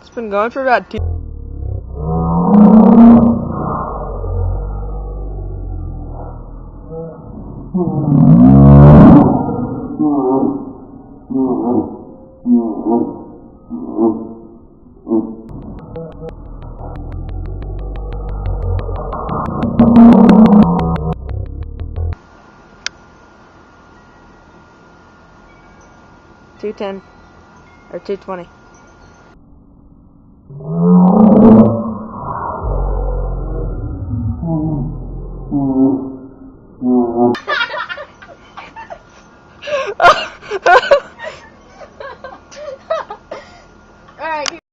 It's been going for about 2. $2.10 or $2.20.